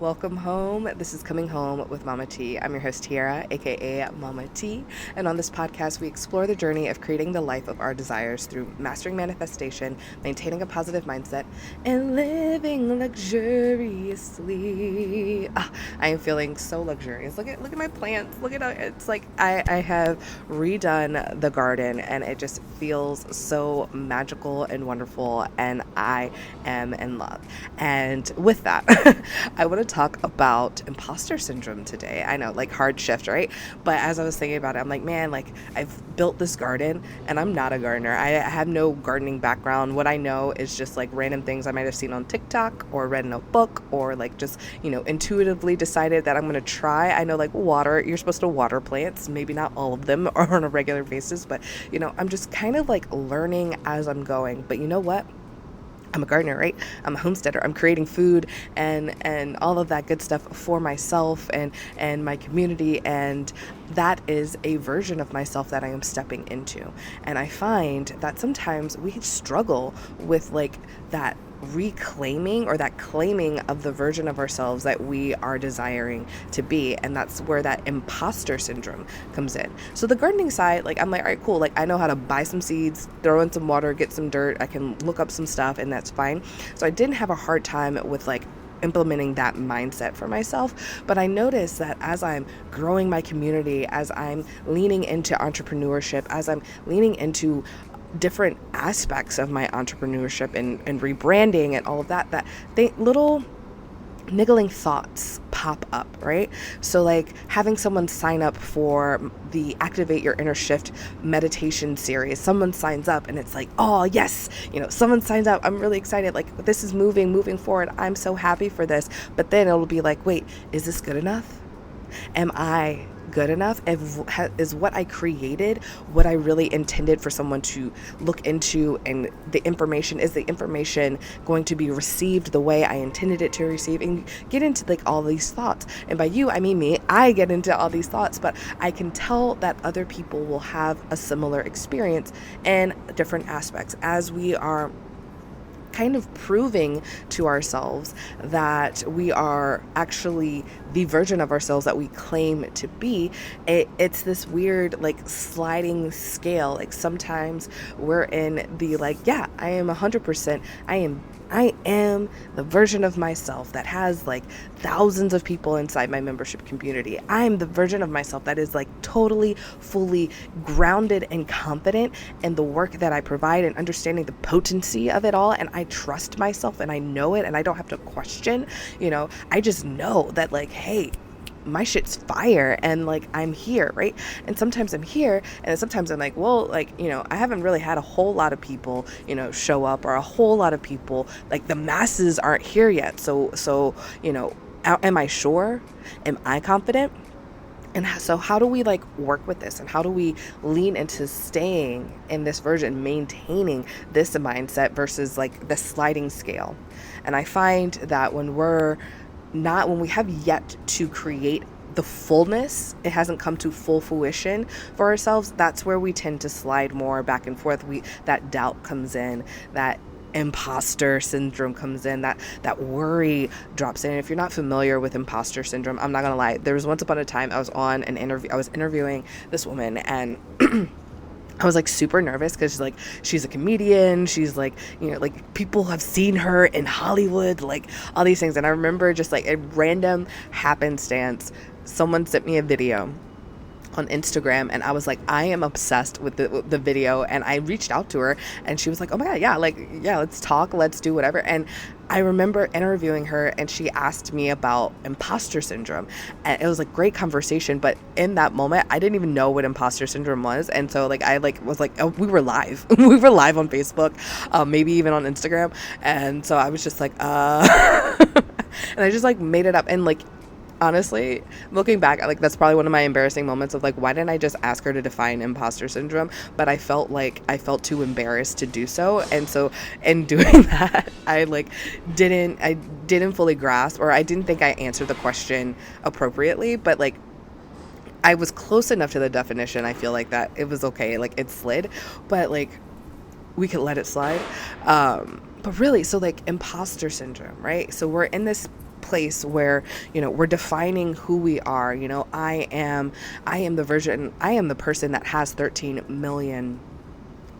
Welcome home. This is Coming Home with Mama T. I'm your host, Tiara, aka Mama T. And on this podcast, we explore the journey of creating the life of our desires through mastering manifestation, maintaining a positive mindset, and living luxuriously. I am feeling so luxurious. Look at my plants. Look at it's like I have redone the garden, and it just feels so magical and wonderful, and I am in love. And with that, I want to talk about imposter syndrome today. I know, like, hard shift, right? But as I was thinking about it, I'm like, man, like, I've built this garden and I'm not a gardener. I have no gardening background. What I know is just like random things I might have seen on TikTok or read in a book, or like just, intuitively decided that I'm going to try. I know, like, you're supposed to water plants, maybe not all of them or on a regular basis, but I'm just kind of like learning as I'm going. But you know what? I'm a gardener, right? I'm a homesteader. I'm creating food and all of that good stuff for myself and my community. And that is a version of myself that I am stepping into. And I find that sometimes we struggle with like that reclaiming or that claiming of the version of ourselves that we are desiring to be. And that's where that imposter syndrome comes in. So the gardening side, like, I'm like, all right, cool. Like, I know how to buy some seeds, throw in some water, get some dirt. I can look up some stuff, and that's fine. So I didn't have a hard time with like implementing that mindset for myself. But I noticed that as I'm growing my community, as I'm leaning into entrepreneurship, as I'm leaning into different aspects of my entrepreneurship and rebranding and all of that, little niggling thoughts pop up, right? So like having someone sign up for the Activate Your Inner Shift meditation series, someone signs up and it's like, oh yes, someone signs up. I'm really excited. Like, this is moving forward. I'm so happy for this. But then it'll be like, wait, is this good enough? Am I good enough? Is what I created what I really intended for someone to look into? And the information going to be received the way I intended it to receive? And get into like all these thoughts. And by you, I mean me. I get into all these thoughts, but I can tell that other people will have a similar experience in different aspects as we are kind of proving to ourselves that we are actually the version of ourselves that we claim to be. It's this weird like sliding scale. Like, sometimes we're in the like, yeah, I am 100%. I am the version of myself that has like thousands of people inside my membership community. I'm the version of myself that is like totally, fully grounded and confident in the work that I provide and understanding the potency of it all. And I trust myself and I know it and I don't have to question, I just know that like, hey, my shit's fire and like I'm here, right? And sometimes I'm here and sometimes I'm like, well, like, I haven't really had a whole lot of people, show up, or a whole lot of people, like the masses aren't here yet. So, am I sure? Am I confident? And so how do we like work with this, and how do we lean into staying in this version, maintaining this mindset versus like the sliding scale? And I find that when we have yet to create the fullness, it hasn't come to full fruition for ourselves, that's where we tend to slide more back and forth. That doubt comes in, that imposter syndrome comes in, that worry drops in. And if you're not familiar with imposter syndrome, I'm not gonna lie, there was once upon a time I was interviewing this woman, and I was like super nervous because she's a comedian. She's like, like people have seen her in Hollywood, like all these things. And I remember just like a random happenstance, someone sent me a video on Instagram, and I was like, I am obsessed with the video. And I reached out to her and she was like, oh my God, yeah, let's talk, let's do whatever. And I remember interviewing her and she asked me about imposter syndrome, and it was like great conversation. But in that moment, I didn't even know what imposter syndrome was. And so like, I like was like, oh, we were live. We were live on Facebook, maybe even on Instagram. And so I was just like, and I just like made it up. And like, honestly, looking back, like that's probably one of my embarrassing moments of like, why didn't I just ask her to define imposter syndrome? But I felt too embarrassed to do so. And so in doing that, I didn't fully grasp, or I didn't think I answered the question appropriately, but like I was close enough to the definition. I feel like that it was okay. Like it slid, but like we could let it slide. But really, so like imposter syndrome, right? So we're in this place where, we're defining who we are. I am the person that has 13 million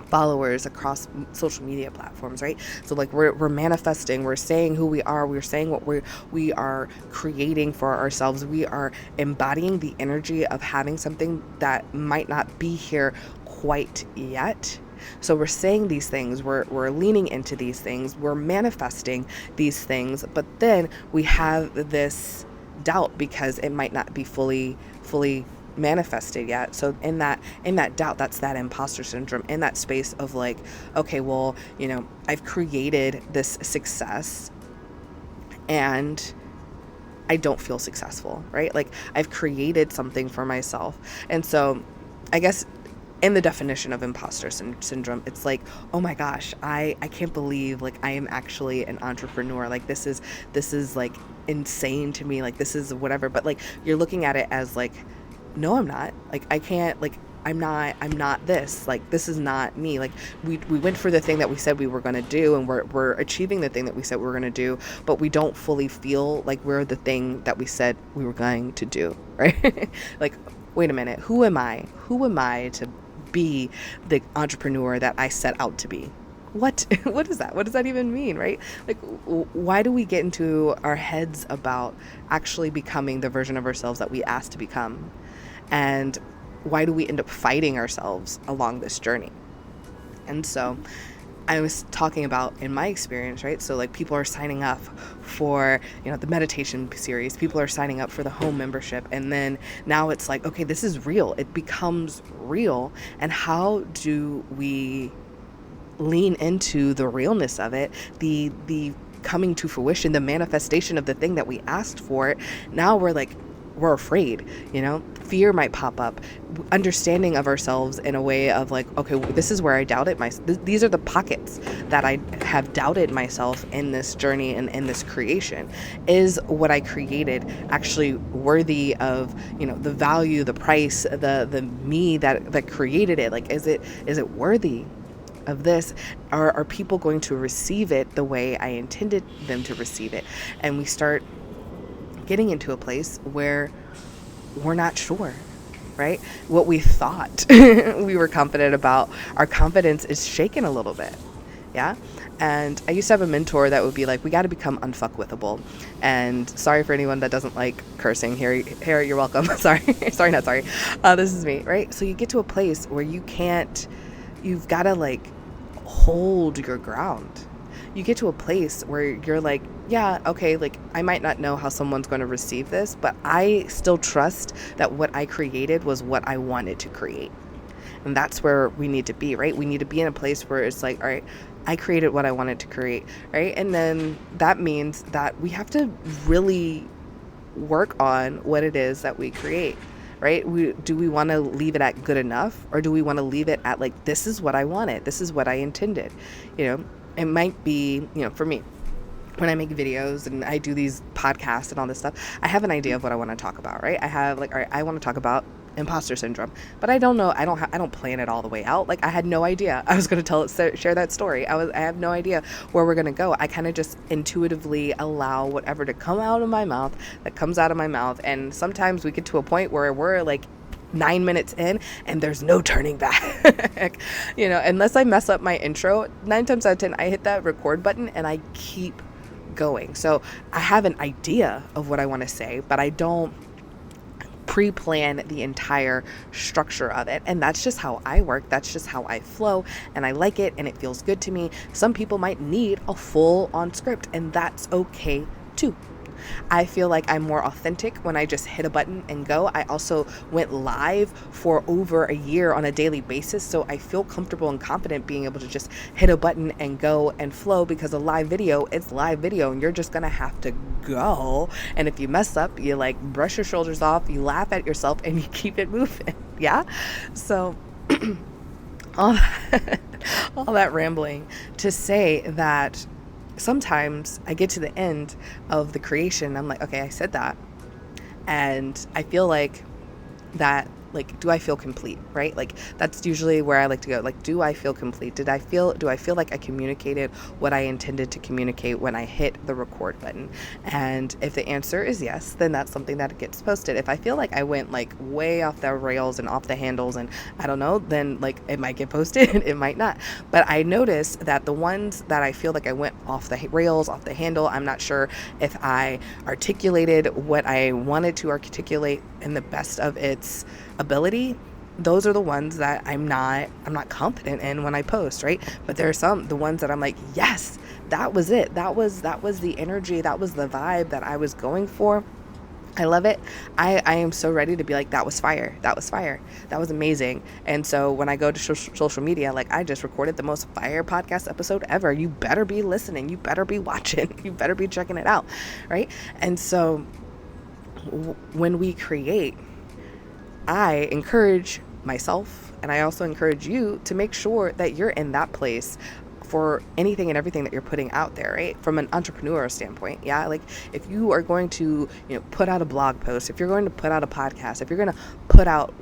followers across social media platforms, right? So like we're manifesting, we're saying who we are, we're saying what we are creating for ourselves. We are embodying the energy of having something that might not be here quite yet. So we're saying these things, we're leaning into these things, we're manifesting these things, but then we have this doubt because it might not be fully manifested yet. So in that doubt, that's that imposter syndrome, in that space of like, okay, well, I've created this success and I don't feel successful, right? Like I've created something for myself. And so I guess in the definition of imposter syndrome, it's like, oh my gosh, I can't believe like I am actually an entrepreneur. Like this is like insane to me. Like this is whatever. But like you're looking at it as like, no, I'm not. Like I can't, like I'm not this. Like this is not me. Like we went for the thing that we said we were going to do, and we're achieving the thing that we said we were going to do, but we don't fully feel like we're the thing that we said we were going to do, right? Like, wait a minute, who am I? Who am I to be the entrepreneur that I set out to be? What is that? What does that even mean, right? Like, why do we get into our heads about actually becoming the version of ourselves that we asked to become? And why do we end up fighting ourselves along this journey? And so I was talking about in my experience, right? So like people are signing up for, the meditation series, people are signing up for the home membership. And then now it's like, okay, this is real. It becomes real. And how do we lean into the realness of it, the coming to fruition, the manifestation of the thing that we asked for? Now we're afraid, fear might pop up, understanding of ourselves in a way of like, okay, this is where I doubted these are the pockets that I have doubted myself in this journey and in this creation. Is what I created actually worthy of, the value, the price, the me that created it? Like, is it worthy of this? Are people going to receive it the way I intended them to receive it? And we start getting into a place where we're not sure, right? What we thought we were confident about, our confidence is shaken a little bit. Yeah. And I used to have a mentor that would be like, we got to become unfuckwithable. And sorry for anyone that doesn't like cursing here, you're welcome. Sorry, not sorry. This is me, right? So you get to a place where you've got to like hold your ground. You get to a place where you're like, yeah, okay, like I might not know how someone's going to receive this, but I still trust that what I created was what I wanted to create. And that's where we need to be, right? We need to be in a place where it's like, all right, I created what I wanted to create, right? And then that means that we have to really work on what it is that we create, right? Do we want to leave it at good enough, or do we want to leave it at like, this is what I wanted, this is what I intended? It might be, for me, when I make videos and I do these podcasts and all this stuff, I have an idea of what I want to talk about, right? I have like, all right, I want to talk about imposter syndrome, but I don't know. I don't plan it all the way out. Like I had no idea I was going to share that story. I have no idea where we're going to go. I kind of just intuitively allow whatever to come out of my mouth that comes out of my mouth. And sometimes we get to a point where we're like 9 minutes in and there's no turning back. Unless I mess up my intro, 9 times out of 10, I hit that record button and I keep going. So I have an idea of what I want to say, but I don't pre-plan the entire structure of it. And that's just how I work. That's just how I flow. And I like it and it feels good to me. Some people might need a full on script, and that's okay too. I feel like I'm more authentic when I just hit a button and go. I also went live for over a year on a daily basis, so I feel comfortable and confident being able to just hit a button and go and flow, because a live video, it's live video and you're just gonna have to go. And if you mess up, you like brush your shoulders off, you laugh at yourself, and you keep it moving. Yeah. So all that rambling to say that sometimes I get to the end of the creation, I'm like, okay, I said that, and I feel like that like, do I feel complete, right? Like, that's usually where I like to go. Like, do I feel complete? Do I feel like I communicated what I intended to communicate when I hit the record button? And if the answer is yes, then that's something that gets posted. If I feel like I went like way off the rails and off the handles and I don't know, then like it might get posted, it might not. But I noticed that the ones that I feel like I went off the rails, off the handle, I'm not sure if I articulated what I wanted to articulate in the best of its ability, those are the ones that I'm not confident in when I post, right? But there are the ones that I'm like, yes, that was it. That was the energy, that was the vibe that I was going for. I love it. I am so ready to be like, that was fire. That was fire. That was amazing. And so when I go to social media, like, I just recorded the most fire podcast episode ever. You better be listening. You better be watching. You better be checking it out. Right. And so when we create, I encourage myself, and I also encourage you to make sure that you're in that place for anything and everything that you're putting out there, right? From an entrepreneur standpoint. Yeah. Like, if you are going to, put out a blog post, if you're going to put out a podcast, if you're going to put out,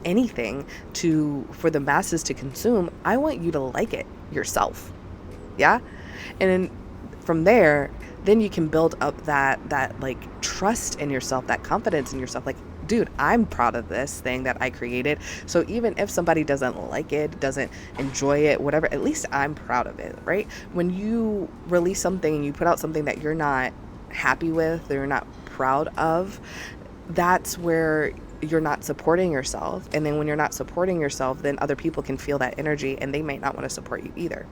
anything for the masses to consume, I want you to like it yourself. Yeah. And then from there, then you can build up that like trust in yourself, that confidence in yourself. Like, dude, I'm proud of this thing that I created. So even if somebody doesn't like it, doesn't enjoy it, whatever, at least I'm proud of it, right? When you release something and you put out something that you're not happy with, that you're not proud of, that's where you're not supporting yourself. And then when you're not supporting yourself, then other people can feel that energy and they might not want to support you either.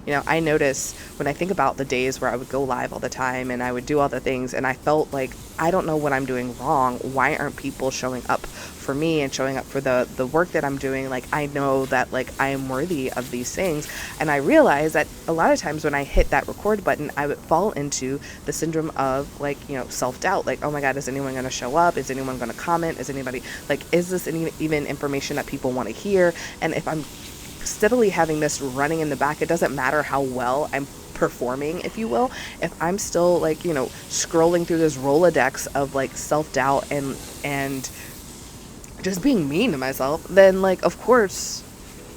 I notice when I think about the days where I would go live all the time and I would do all the things and I felt like, I don't know what I'm doing wrong. Why aren't people showing up for me and showing up for the work that I'm doing? Like, I know that like I am worthy of these things. And I realized that a lot of times when I hit that record button, I would fall into the syndrome of like, self-doubt. Like, oh my God, is anyone going to show up? Is anyone going to comment? Is anybody like, is this even information that people want to hear? And if I'm steadily having this running in the back, it doesn't matter how well I'm performing, if you will, if I'm still like, scrolling through this Rolodex of like self-doubt and just being mean to myself, then like, of course,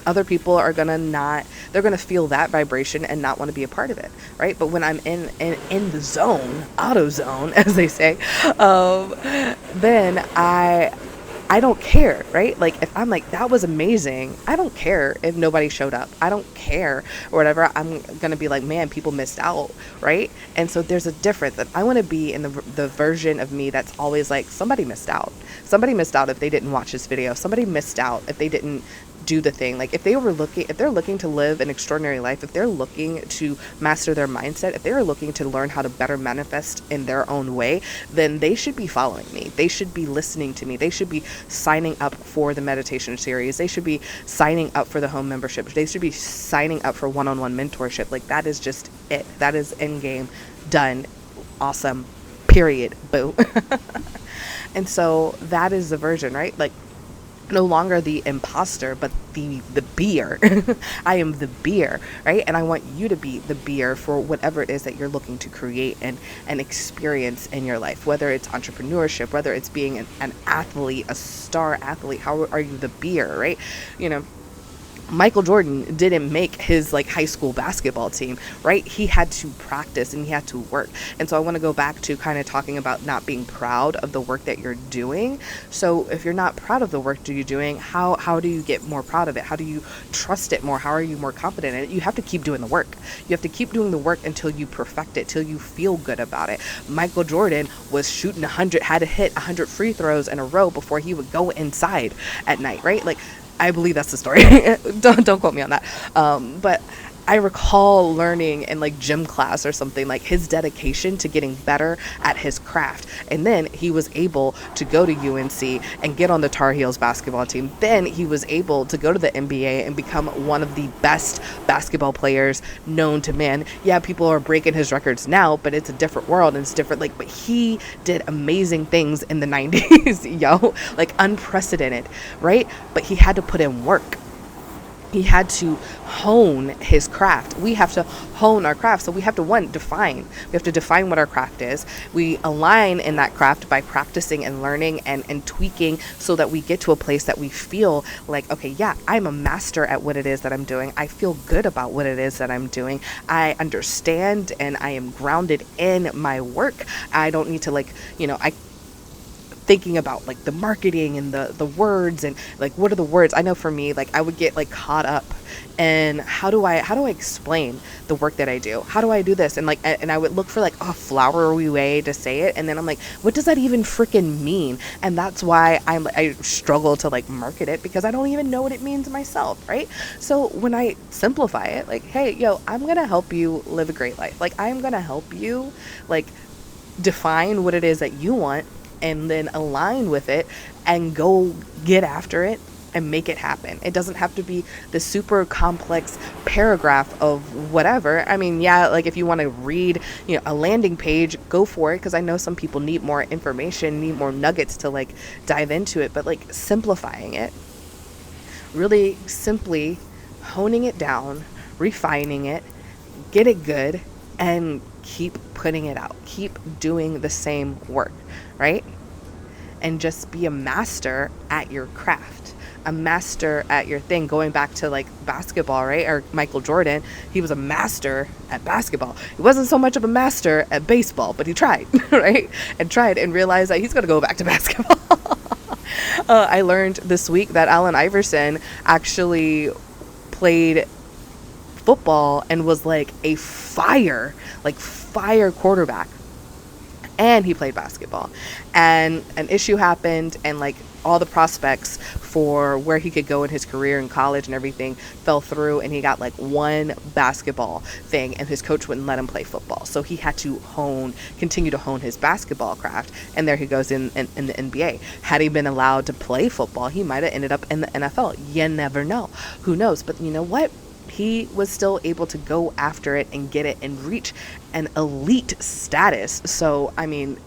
other people are they're gonna feel that vibration and not want to be a part of it, right? But when I'm in the zone, auto zone, as they say, then I don't care, right? Like, if I'm like, that was amazing, I don't care if nobody showed up. I don't care or whatever. I'm going to be like, man, people missed out, right? And so there's a difference that I want to be in the version of me that's always like, somebody missed out. Somebody missed out if they didn't watch this video. Somebody missed out if they didn't do the thing. Like, if they're looking to live an extraordinary life, if they're looking to master their mindset, if they're looking to learn how to better manifest in their own way, then they should be following me. They should be listening to me. They should be signing up for the meditation series. They should be signing up for the home membership. They should be signing up for one-on-one mentorship. Like, that is just it. That is end game, done, awesome, period, boo. And so that is the version, right? Like, no longer the imposter, but the beer. I am the beer, right? And I want you to be the beer for whatever it is that you're looking to create and experience in your life, whether it's entrepreneurship, whether it's being an athlete, a star athlete. How are you the beer, right? Michael Jordan didn't make his like high school basketball team, right? He had to practice and he had to work. And so I want to go back to kind of talking about not being proud of the work that you're doing. So if you're not proud of the work that you're doing, how do you get more proud of it? How do you trust it more? How are you more confident in it? You have to keep doing the work. You have to keep doing the work until you perfect it, till you feel good about it. Michael Jordan was shooting had to hit 100 free throws in a row before he would go inside at night, right? Like, I believe that's the story. Don't quote me on that. But I recall learning in like gym class or something, like his dedication to getting better at his craft. And then he was able to go to UNC and get on the Tar Heels basketball team. Then he was able to go to the NBA and become one of the best basketball players known to man. Yeah, people are breaking his records now, but it's a different world and it's different. Like, but he did amazing things in the 90s, like unprecedented, right? But he had to put in work. He had to hone his craft. We have to hone our craft. So we have to, one, define. We have to define what our craft is. We align in that craft by practicing and learning and tweaking so that we get to a place that we feel like, okay, yeah, I'm a master at what it is that I'm doing. I feel good about what it is that I'm doing. I understand and I am grounded in my work. I don't need to I thinking about like the marketing and the words and like what are the words. I know for me, like I would get like caught up in how do I explain the work that I do, how do I do this, and I would look for like a flowery way to say it, and then I'm like, what does that even freaking mean? And that's why I struggle to like market it, because I don't even know what it means myself, right? So when I simplify it, like, hey, yo, I'm gonna help you live a great life, like I'm gonna help you like define what it is that you want and then align with it and go get after it and make it happen. It doesn't have to be the super complex paragraph of whatever. I mean, yeah, like if you want to read, a landing page, go for it, because I know some people need more information, need more nuggets to like dive into it, but like simplifying it, really simply honing it down, refining it, get it good, and keep putting it out. Keep doing the same work, right? And just be a master at your craft, a master at your thing. Going back to like basketball, right? Or Michael Jordan, he was a master at basketball. He wasn't so much of a master at baseball, but he tried, right? And tried and realized that he's going to go back to basketball. I learned this week that Allen Iverson actually played football and was like a fire quarterback, and he played basketball, and an issue happened, and like all the prospects for where he could go in his career in college and everything fell through, and he got like one basketball thing, and his coach wouldn't let him play football, so he had to continue to hone his basketball craft, and there he goes in the NBA. Had he been allowed to play football, he might have ended up in the NFL. You never know. Who knows? But you know what? He was still able to go after it and get it and reach an elite status. So, I mean,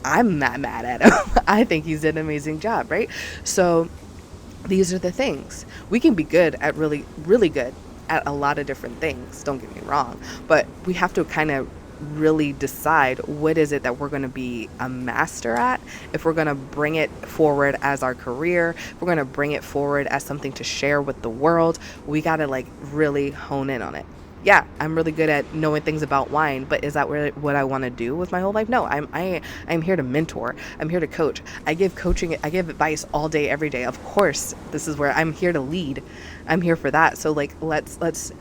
I'm not mad at him. I think he's did an amazing job, right? So these are the things. We can be good at really, really good at a lot of different things. Don't get me wrong. But we have to kind of really decide what is it that we're going to be a master at. If we're going to bring it forward as our career, if we're going to bring it forward as something to share with the world, we got to like really hone in on it. Yeah, I'm really good at knowing things about wine, but is that really what I want to do with my whole life? No, I'm here to mentor. I'm here to coach. I give advice all day, every day. Of course, this is where I'm here to lead. I'm here for that. So like, let's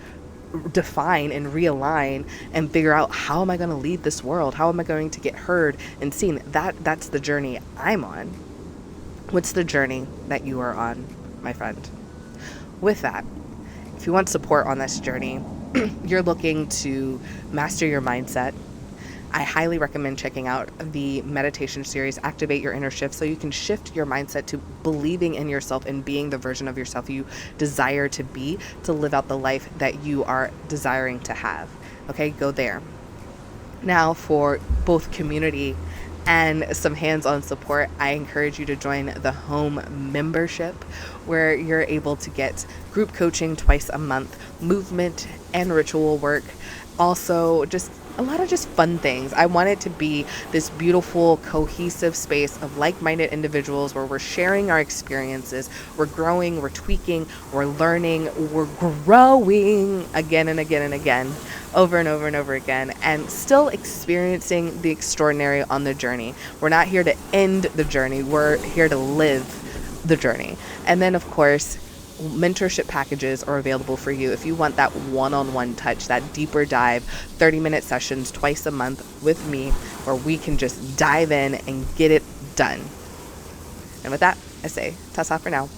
define and realign and figure out, how am I going to lead this world? How am I going to get heard and seen? That's the journey I'm on. What's the journey that you are on, my friend? With that, if you want support on this journey, you're looking to master your mindset, I highly recommend checking out the meditation series, Activate Your Inner Shift, so you can shift your mindset to believing in yourself and being the version of yourself you desire to be, to live out the life that you are desiring to have. Okay, go there. Now, for both community and some hands-on support, I encourage you to join the home membership, where you're able to get group coaching twice a month, movement and ritual work, also just a lot of just fun things. I want it to be this beautiful, cohesive space of like-minded individuals where we're sharing our experiences, we're growing, we're tweaking, we're learning, we're growing again and again and again, over and over and over again, and still experiencing the extraordinary on the journey. We're not here to end the journey, we're here to live the journey. And then, of course, mentorship packages are available for you if you want that one-on-one touch, that deeper dive, 30-minute sessions twice a month with me, where we can just dive in and get it done. And with that, I say, ta-ta for now.